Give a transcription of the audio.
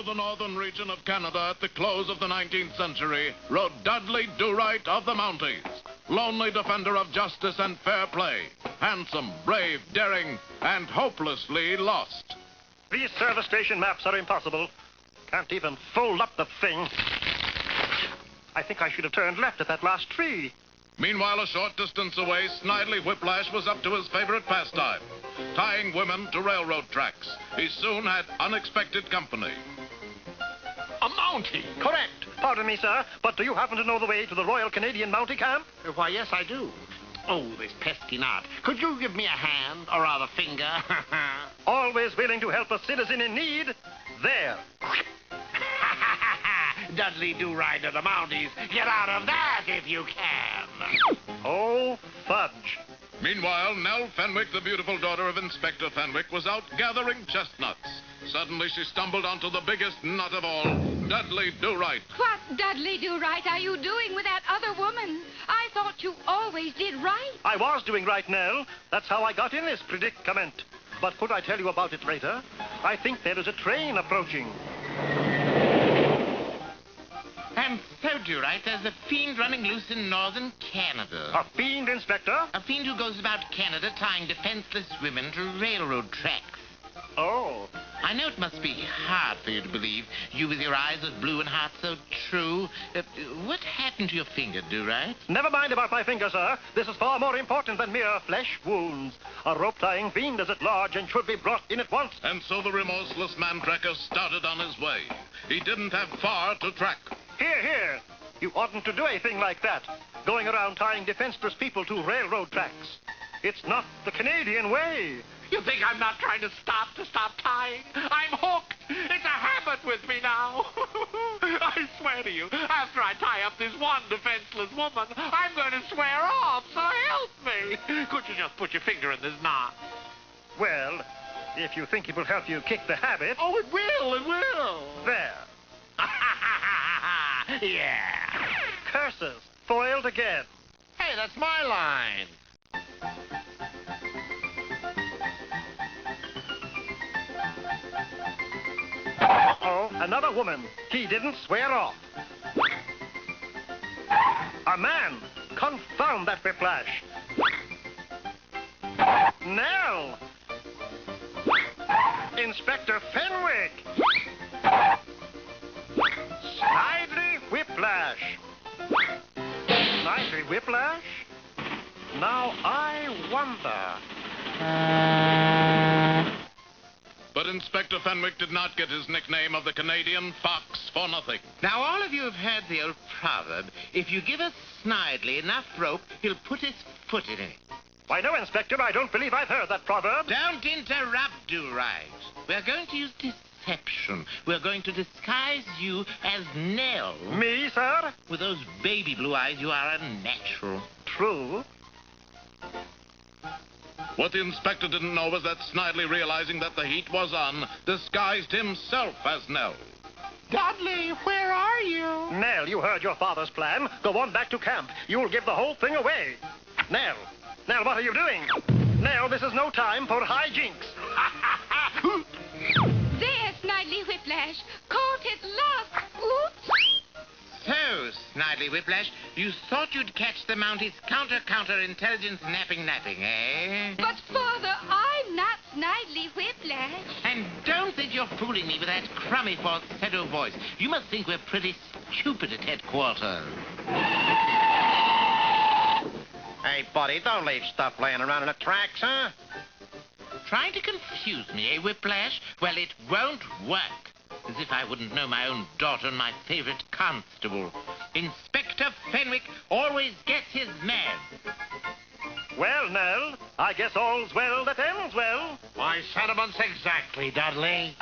the northern region of Canada at the close of the 19th century rode Dudley Do-Right of the Mounties, lonely defender of justice and fair play, handsome, brave, daring, and hopelessly lost. These service station maps are impossible. Can't even fold up the thing. I think I should have turned left at that last tree. Meanwhile, a short distance away, Snidely Whiplash was up to his favorite pastime, tying women to railroad tracks. He soon had unexpected company. A Mountie. Correct. Pardon me, sir, but do you happen to know the way to the Royal Canadian Mountie Camp? Why, yes, I do. Oh, this pesky knot. Could you give me a hand, or rather finger? Always willing to help a citizen in need. There. Dudley Do-Right of the Mounties. Get out of that if you can. Oh, fudge. Meanwhile, Nell Fenwick, the beautiful daughter of Inspector Fenwick, was out gathering chestnuts. Suddenly, she stumbled onto the biggest nut of all, Dudley Do-Right. What, Dudley Do-Right, are you doing with that other woman? I thought you always did right. I was doing right, Nell. That's how I got in this predicament. But could I tell you about it later? I think there is a train approaching. And so, Do-Right, there's a fiend running loose in northern Canada. A fiend, Inspector? A fiend who goes about Canada tying defenseless women to railroad tracks. Oh. I know it must be hard for you to believe, you with your eyes as blue and heart so true. What happened to your finger, Do-Right? Never mind about my finger, sir. This is far more important than mere flesh wounds. A rope-tying fiend is at large and should be brought in at once. And so the remorseless man-tracker started on his way. He didn't have far to track. Here, here. You oughtn't to do a thing like that, going around tying defenseless people to railroad tracks. It's not the Canadian way. You think I'm not trying to stop tying? I'm hooked. It's a habit with me now. I swear to you, after I tie up this one defenseless woman, I'm going to swear off, so help me. Could you just put your finger in this knot? Well, if you think it will help you kick the habit... Oh, it will. There. Yeah. Curses. Foiled again. Hey, that's my line. Uh-oh, another woman. He didn't swear off. A man. Confound that Whiplash. Nell. Inspector Fenwick. Snidely Whiplash. Snidely Whiplash? Now I wonder. But Inspector Fenwick did not get his nickname of the Canadian Fox for nothing. Now, all of you have heard the old proverb, if you give a Snidely enough rope, he'll put his foot in it. Why, no, Inspector, I don't believe I've heard that proverb. Don't interrupt, Do-Right. We're going to use deception. We're going to disguise you as Nell. Me, sir? With those baby blue eyes, you are unnatural. True. What the inspector didn't know was that Snidely, realizing that the heat was on, disguised himself as Nell. Dudley, where are you? Nell, you heard your father's plan. Go on back to camp. You'll give the whole thing away. Nell, what are you doing? Nell, this is no time for hijinks. There, Snidely Whiplash. Caught at last. Oops. So, Snidely Whiplash, you thought you'd catch the Mounties counter intelligence napping, eh? But, Father, I'm not Snidely Whiplash. And don't think you're fooling me with that crummy falsetto voice. You must think we're pretty stupid at headquarters. Hey, buddy, don't leave stuff laying around in the tracks, huh? Trying to confuse me, eh, Whiplash? Well, it won't work. As if I wouldn't know my own daughter and my favorite constable. Inspector Fenwick always gets his man. Well, Nell, I guess all's well that ends well. My sentiments exactly, Dudley.